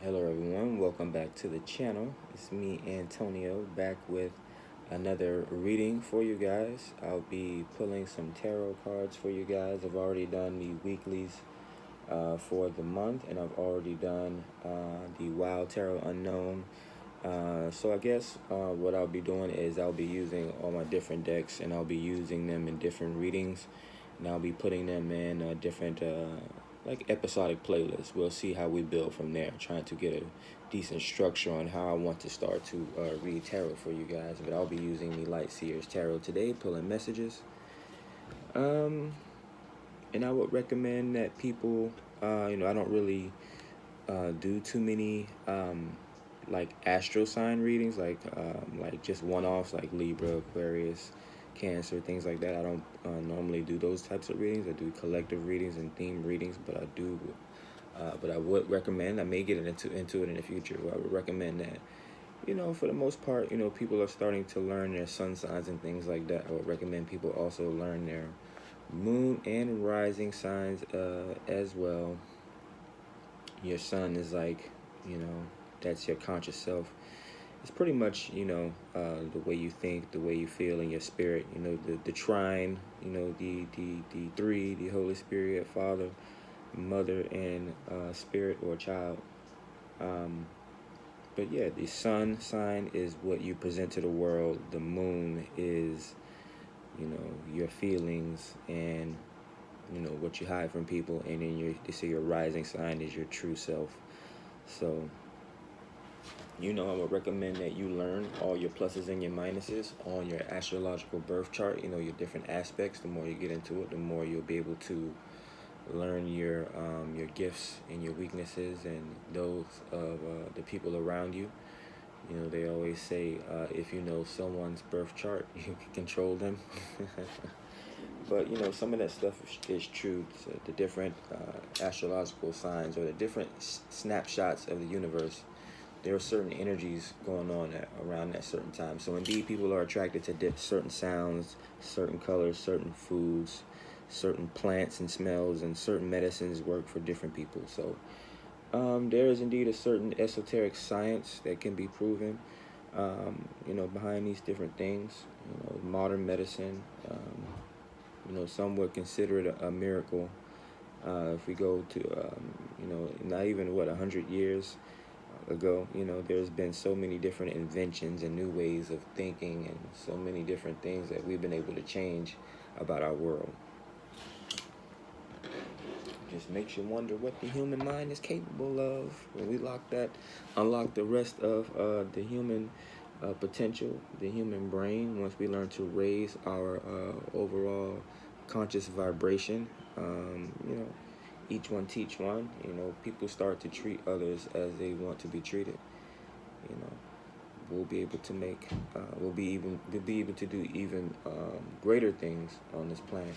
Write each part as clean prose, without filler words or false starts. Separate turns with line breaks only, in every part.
Hello everyone, welcome back to the channel. It's me, Antonio, back with another reading for you guys. I'll be pulling some tarot cards for you guys. I've already done the weeklies for the month, and I've already done the Wild Tarot Unknown. So I guess what I'll be doing is I'll be using all my different decks, and I'll be using them in different readings, and I'll be putting them in different like episodic playlists. We'll see how we build from there, trying to get a decent structure on how I want to start to read tarot for you guys. But I'll be using the Light Seer's Tarot today, pulling messages. And I would recommend that people, I don't really do too many like astro sign readings, like just one-offs, like Libra, Aquarius, Cancer, things like that. I don't normally do those types of readings. I do collective readings and theme readings, but I would recommend. I may get into it in the future. But I would recommend that. For the most part, people are starting to learn their sun signs and things like that. I would recommend people also learn their moon and rising signs as well. Your sun is like, that's your conscious self. It's pretty much, the way you think, the way you feel in your spirit. The trine, the three, the Holy Spirit, Father, Mother, and Spirit or child. But yeah, the sun sign is what you present to the world. The moon is, your feelings and, what you hide from people. And then they say your rising sign is your true self. So, I would recommend that you learn all your pluses and your minuses on your astrological birth chart, your different aspects. The more you get into it, the more you'll be able to learn your gifts and your weaknesses and those of the people around you. They always say if you know someone's birth chart, you can control them. But, some of that stuff is true. So the different astrological signs or the different snapshots of the universe, there are certain energies going on around that certain time. So indeed, people are attracted to certain sounds, certain colors, certain foods, certain plants and smells, and certain medicines work for different people. So there is indeed a certain esoteric science that can be proven, behind these different things. Modern medicine, some would consider it a miracle. If we go to, not even 100 years ago, there's been so many different inventions and new ways of thinking and so many different things that we've been able to change about our world. Just makes you wonder what the human mind is capable of when we unlock the rest of the human potential, the human brain. Once we learn to raise our overall conscious vibration, each one teach one. People start to treat others as they want to be treated. We'll be able to we'll be able to do even greater things on this planet.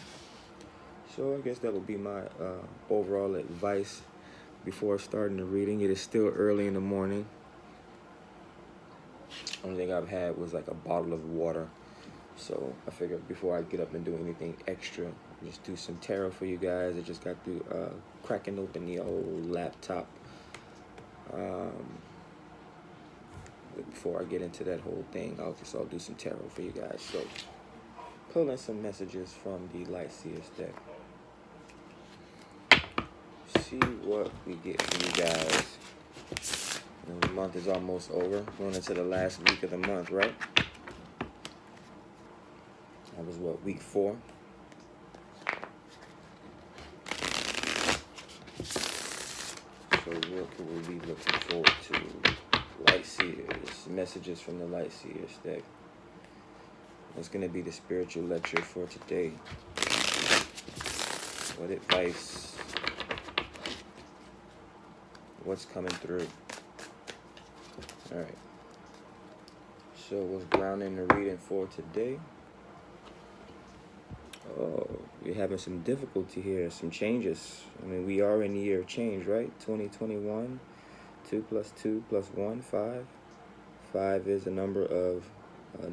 So I guess that would be my overall advice before starting the reading. It is still early in the morning. Only thing I've had was like a bottle of water. So I figured before I get up and do anything extra, just do some tarot for you guys. I just got through cracking open the old laptop. Before I get into that whole thing, I'll do some tarot for you guys. So pulling some messages from the Light Seer's deck. See what we get for you guys. The month is almost over. Going into the last week of the month, right? That was week 4? So what could we be looking forward to? Light Seers, messages from the Light Seers deck. That's going to be the spiritual lecture for today. What advice? What's coming through? All right. So what's grounding the reading for today? Oh, we're having some difficulty here, some changes. We are in the year of change, right? 2021, 2 plus 2 plus 1, 5. 5 is a number of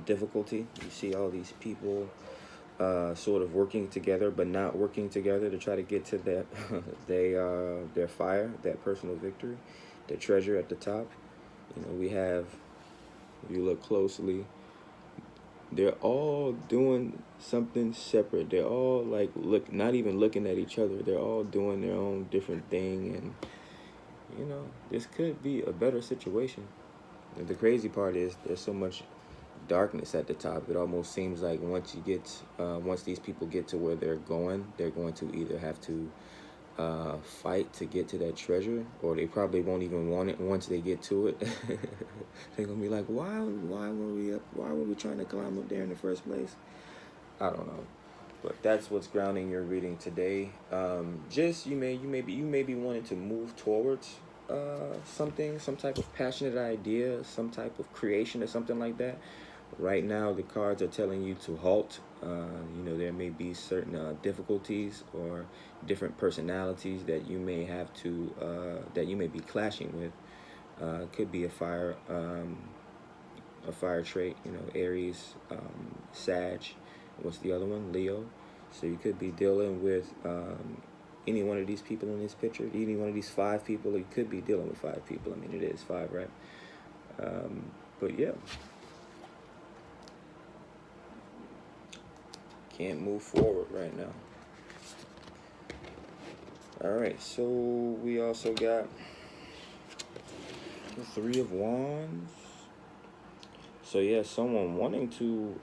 difficulty. You see all these people sort of working together, but not working together to try to get to that their fire, that personal victory. the treasure at the top. We have, if you look closely, they're all doing something separate. They're all like not even looking at each other. They're all doing their own different thing, and this could be a better situation. And the crazy part is there's so much darkness at the top. It almost seems like once these people get to where they're going to either have to fight to get to that treasure, or they probably won't even want it once they get to it. They're gonna be like, why were we trying to climb up there in the first place? I don't know, but that's what's grounding your reading today. Just you may be wanting to move towards something, some type of passionate idea, some type of creation or something like that. Right now, the cards are telling you to halt. There may be certain difficulties or different personalities that you may have to that you may be clashing with. It could be a fire trait. Aries, Sag. What's the other one? Leo. So you could be dealing with any one of these people in this picture. Any one of these 5 people. You could be dealing with 5 people. I mean, it is 5, right? But yeah. Can't move forward right now. Alright, so we also got the 3 of Wands. So yeah, someone wanting to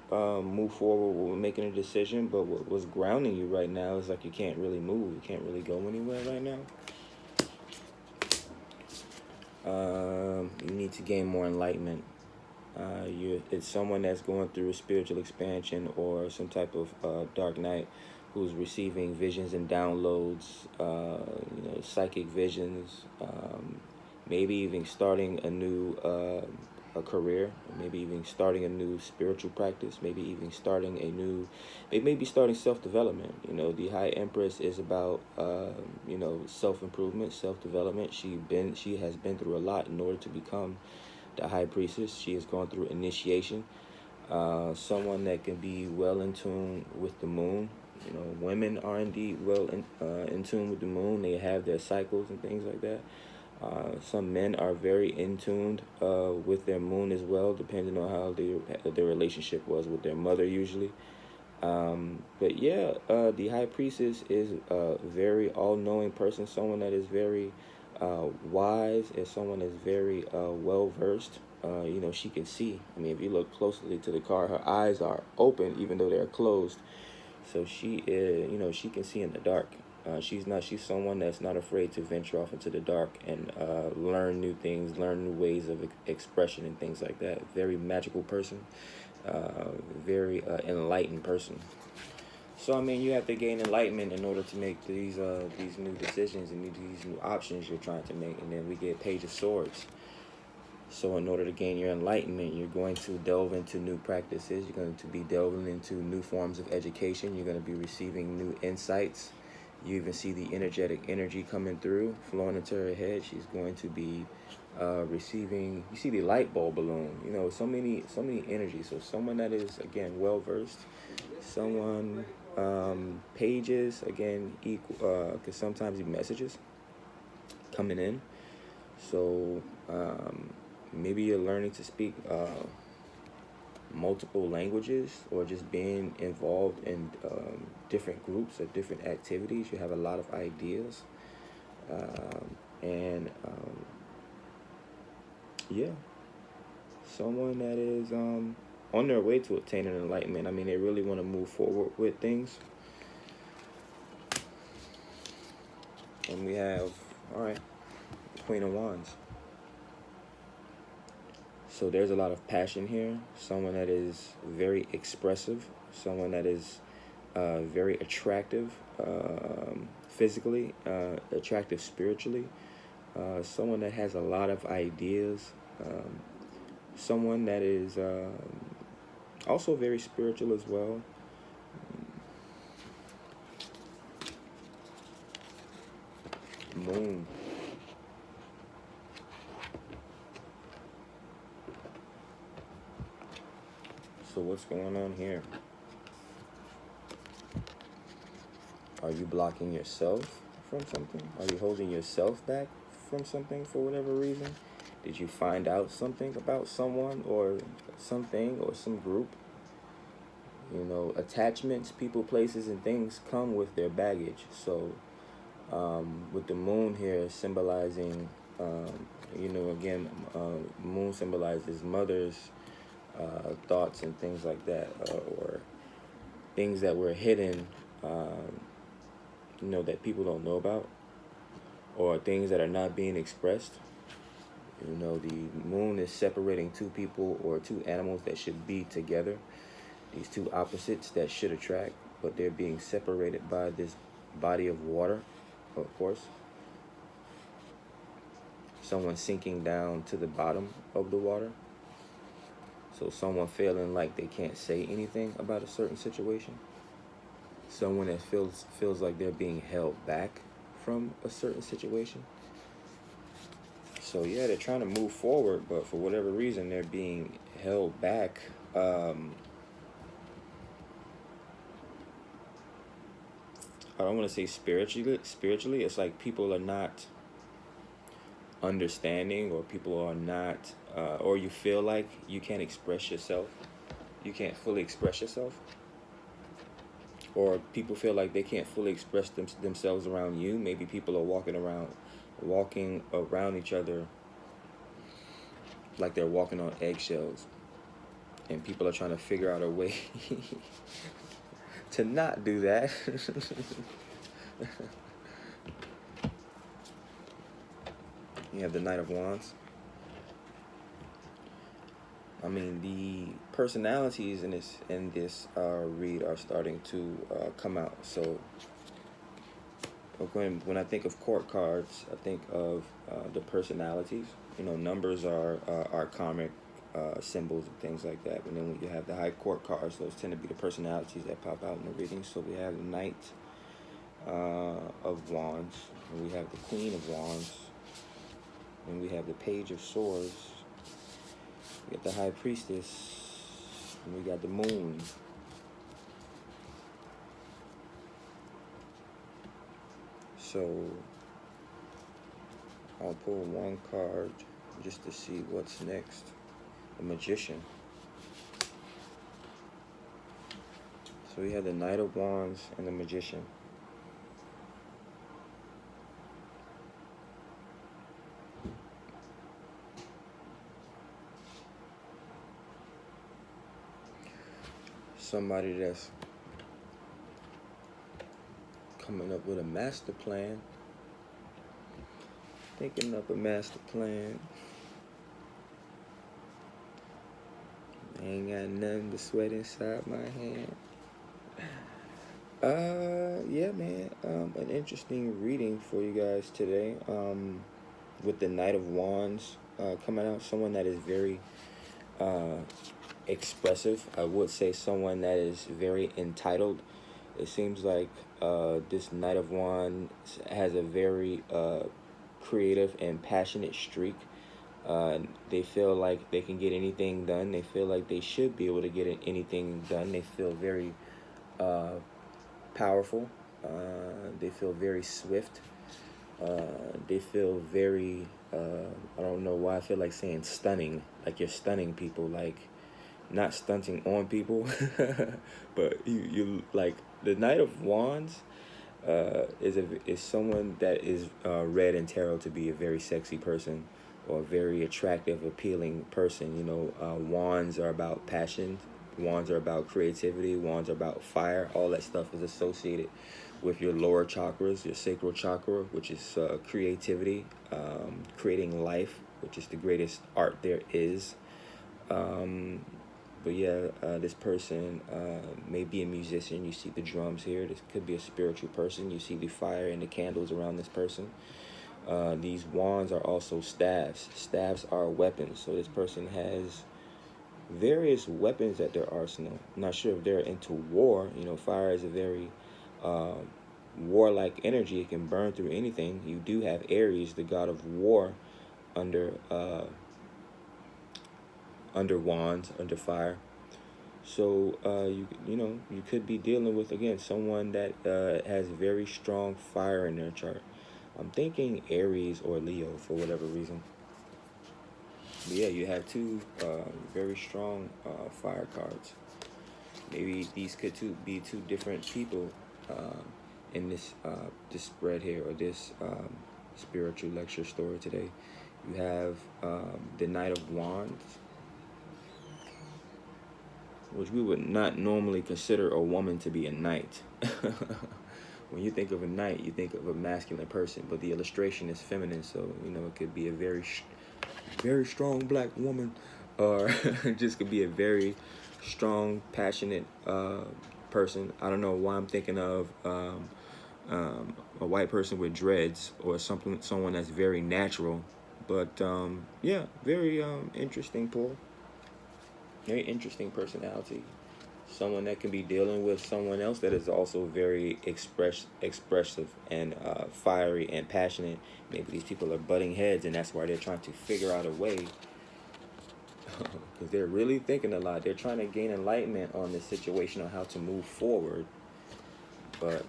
move forward with making a decision, but what's grounding you right now is like you can't really move. You can't really go anywhere right now. You need to gain more enlightenment. It's someone that's going through a spiritual expansion or some type of dark night, who's receiving visions and downloads, psychic visions, maybe even starting a new a career, maybe even starting a new spiritual practice, maybe even starting maybe starting self-development. The High Empress is about self-improvement, self-development. She has been through a lot in order to become the High Priestess. She has gone through initiation. Someone that can be well in tune with the moon. Women are indeed well in tune with the moon. They have their cycles and things like that. Some men are very in tuned with their moon as well, depending on how their relationship was with their mother usually. But yeah, the High Priestess is a very all-knowing person, someone that is very wise, is someone that's very well-versed. She can see. I mean, if you look closely to the card, her eyes are open even though they're closed. So she is, she can see in the dark. She's someone that's not afraid to venture off into the dark and learn new things, learn new ways of expression and things like that. Very magical person, very enlightened person. So I mean, you have to gain enlightenment in order to make these new decisions and these new options you're trying to make. And then we get Page of Swords. So in order to gain your enlightenment, you're going to delve into new practices. You're going to be delving into new forms of education. You're going to be receiving new insights. You even see the energetic energy coming through, flowing into her head. She's going to be receiving, you see the light bulb balloon, so many energies. So someone that is, again, well-versed, someone, pages, again, equal, because sometimes the messages coming in. So maybe you're learning to speak multiple languages, or just being involved in different groups or different activities. You have a lot of ideas, and yeah, someone that is on their way to attaining enlightenment. I mean, they really want to move forward with things. And we have, all right, Queen of Wands. So there's a lot of passion here. Someone that is very expressive. Someone that is very attractive physically, attractive spiritually. Someone that has a lot of ideas. Someone that is also very spiritual as well. Moon. So what's going on here? Are you blocking yourself from something? Are you holding yourself back from something for whatever reason? Did you find out something about someone or something or some group? You know, attachments, people, places, and things come with their baggage. So, with the moon here symbolizing, again, moon symbolizes mothers, thoughts and things like that, or things that were hidden, that people don't know about, or things that are not being expressed. You know, the moon is separating two people or two animals that should be together. These two opposites that should attract, but they're being separated by this body of water, of course. Someone sinking down to the bottom of the water. So someone feeling like they can't say anything about a certain situation. Someone that feels like they're being held back from a certain situation. So yeah, they're trying to move forward, but for whatever reason, they're being held back. I don't want to say spiritually, it's like people are not understanding, or people are not, or you feel like you can't express yourself. You can't fully express yourself. Or people feel like they can't fully express themselves around you. Maybe people are walking around each other like they're walking on eggshells. And people are trying to figure out a way to not do that. You have the Knight of Wands. I mean, the personalities in this read are starting to come out. So when I think of court cards, I think of the personalities. You know, numbers are karmic symbols and things like that. And then when you have the high court cards, those tend to be the personalities that pop out in the reading. So we have the Knight of Wands, and we have the Queen of Wands, and we have the Page of Swords. We got the High Priestess, and we got the Moon. So I'll pull one card just to see what's next. The Magician. So we have the Knight of Wands and the Magician. Somebody that's coming up with a master plan, thinking up a master plan. I ain't got nothing but sweat inside my hand. Yeah, man. An interesting reading for you guys today. With the Knight of Wands coming out, someone that is very expressive. I would say someone that is very entitled. It seems like this Knight of Wands has a very creative and passionate streak. They feel like they can get anything done. They feel like they should be able to get anything done. They feel very powerful. They feel very swift. They feel very, I don't know why I feel like saying stunning. Like you're stunning people, like not stunting on people, but you like the Knight of Wands is someone that is read in tarot to be a very sexy person or a very attractive, appealing person. You know, wands are about passion. Wands are about creativity. Wands are about fire. All that stuff is associated with your lower chakras, your sacral chakra, which is creativity, creating life, which is the greatest art there is. But yeah, this person may be a musician. You see the drums here. This could be a spiritual person. You see the fire and the candles around this person. These wands are also staves. Staves are weapons. So this person has various weapons at their arsenal. I'm not sure if they're into war. You know, fire is a very warlike energy. It can burn through anything. You do have Aries, the god of war, under wands, under fire. So you could be dealing with, again, someone that has very strong fire in their chart. I'm thinking Aries or Leo for whatever reason. But yeah, you have two very strong fire cards. Maybe these could be two different people in this spread here, or this spiritual lecture story today. You have the Knight of Wands, which we would not normally consider a woman to be a knight. When you think of a knight, you think of a masculine person, but the illustration is feminine, so it could be a very strong black woman, or just could be a very strong, passionate person. I don't know why I'm thinking of a white person with dreads, or someone that's very natural. But yeah, very interesting pull. Very interesting personality. Someone that can be dealing with someone else that is also very expressive and fiery and passionate. Maybe these people are butting heads, and that's why they're trying to figure out a way, because they're really thinking a lot. They're trying to gain enlightenment on this situation, on how to move forward. But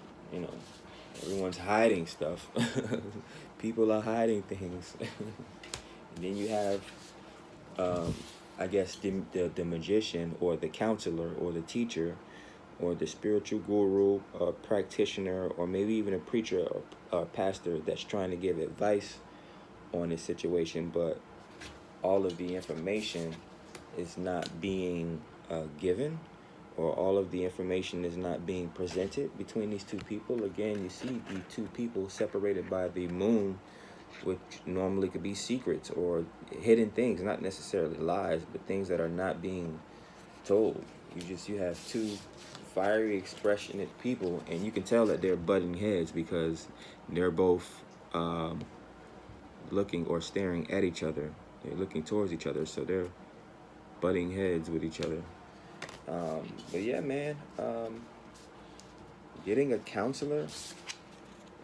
everyone's hiding stuff. People are hiding things. And then you have I guess the magician, or the counselor, or the teacher, or the spiritual guru, or practitioner, or maybe even a preacher or pastor that's trying to give advice on this situation, but all of the information is not being given, or all of the information is not being presented between these two people. Again, you see the two people separated by the moon, which normally could be secrets or hidden things, not necessarily lies, but things that are not being told. You have two fiery, expressionate people, and you can tell that they're butting heads because they're both looking or staring at each other. They're looking towards each other, so they're butting heads with each other. But yeah, man, getting a counselor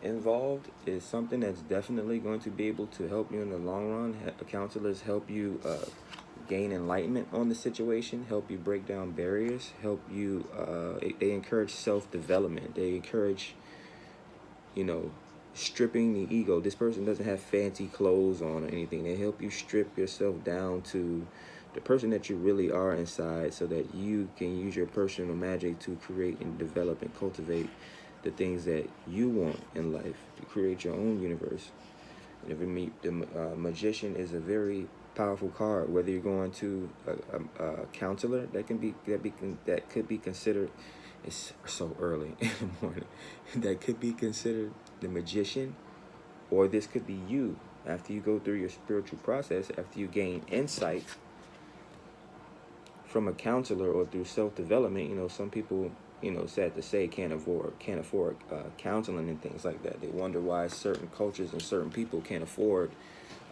involved is something that's definitely going to be able to help you in the long run. Counselors help you gain enlightenment on the situation, help you break down barriers, help you, they encourage self-development. They encourage, stripping the ego. This person doesn't have fancy clothes on or anything. They help you strip yourself down to the person that you really are inside, so that you can use your personal magic to create and develop and cultivate the things that you want in life, to create your own universe. The magician is a very powerful card. Whether you're going to a counselor, that could be considered. It's so early in the morning. That could be considered the magician, or this could be you after you go through your spiritual process, after you gain insight from a counselor or through self-development. Some people, sad to say, can't afford counseling and things like that. They wonder why certain cultures and certain people can't afford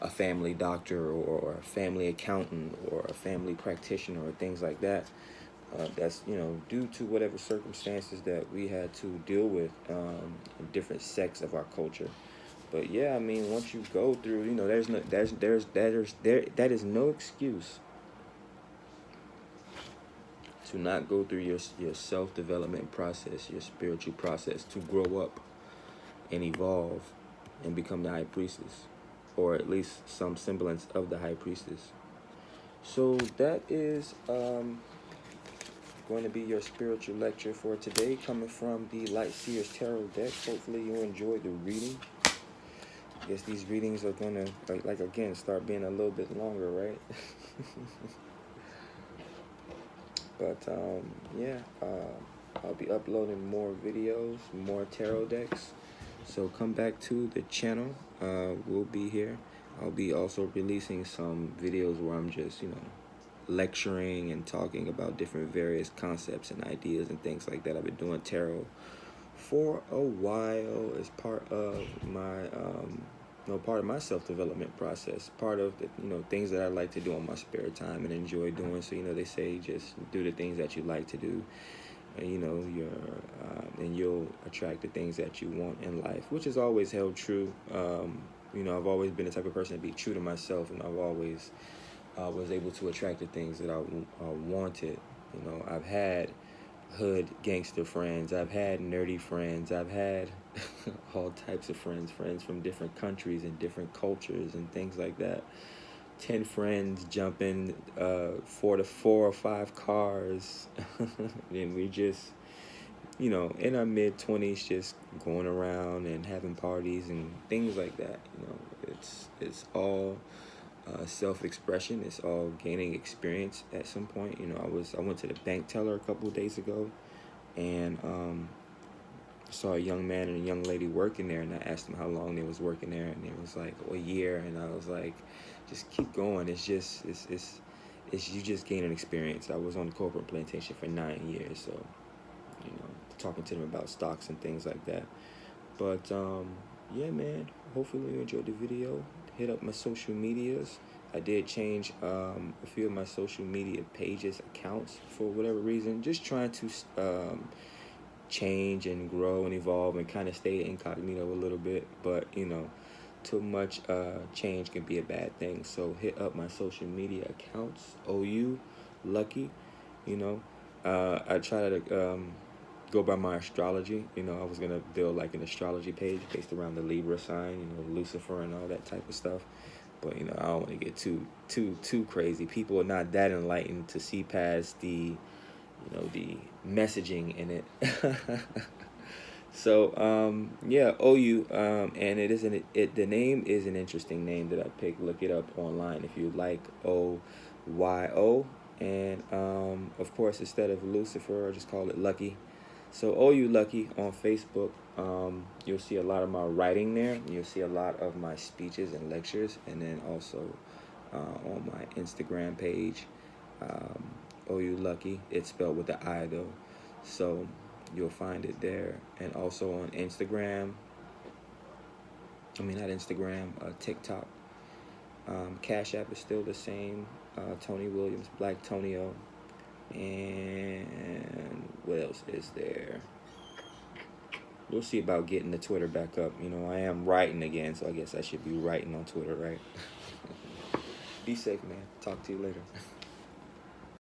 a family doctor, or a family accountant, or a family practitioner, or things like that. That's due to whatever circumstances that we had to deal with in different sects of our culture. But yeah, I mean, once you go through, that is no excuse to not go through your self-development process, your spiritual process, to grow up and evolve and become the high priestess, or at least some semblance of the high priestess. So that is going to be your spiritual lecture for today, coming from the Light Seer's Tarot deck. Hopefully you enjoyed the reading. I guess these readings are going to, again, start being a little bit longer, right? But yeah, I'll be uploading more videos, more tarot decks. So come back to the channel. We'll be here. I'll be also releasing some videos where I'm just, lecturing and talking about different various concepts and ideas and things like that. I've been doing tarot for a while as part of my self-development process, part of the things that I like to do in my spare time and enjoy doing. So they say just do the things that you like to do, and and you'll attract the things that you want in life, which has always held true. I've always been the type of person to be true to myself, and I've always was able to attract the things that I wanted. I've had hood gangster friends, I've had nerdy friends, I've had all types of friends, friends from different countries and different cultures and things like that. 10 friends jumping 4 or 5 cars. And we just, in our mid-20s, just going around and having parties and things like that. It's all self-expression. It's all gaining experience at some point. I went to the bank teller a couple of days ago, and saw a young man and a young lady working there, and I asked them how long they was working there, and it was like a year. And I was like, just keep going. It's you just gain an experience. I was on the corporate plantation for 9 years, so talking to them about stocks and things like that. But yeah, man, hopefully you enjoyed the video. Hit up my social medias. I did change a few of my social media pages, accounts, for whatever reason. Just trying to change and grow and evolve and kind of stay incognito a little bit. But too much change can be a bad thing. So hit up my social media accounts. OU Lucky. I try to go by my astrology. I was gonna build like an astrology page based around the Libra sign, Lucifer and all that type of stuff. But I don't want to get too crazy. People are not that enlightened to see past the the messaging in it. So yeah, OU, and the name is an interesting name that I picked. Look it up online if you like. OYO, and of course, instead of Lucifer, I just call it Lucky. So OU Lucky on Facebook. You'll see a lot of my writing there. You'll see a lot of my speeches and lectures, and then also on my Instagram page, OU Lucky. It's spelled with the I though, so you'll find it there. And also on Instagram. Not Instagram. TikTok. Cashapp is still the same. Tony Williams, Blaqtonyo. And what else is there? We'll see about getting the Twitter back up. I am writing again, so I guess I should be writing on Twitter, right? Be safe, man. Talk to you later.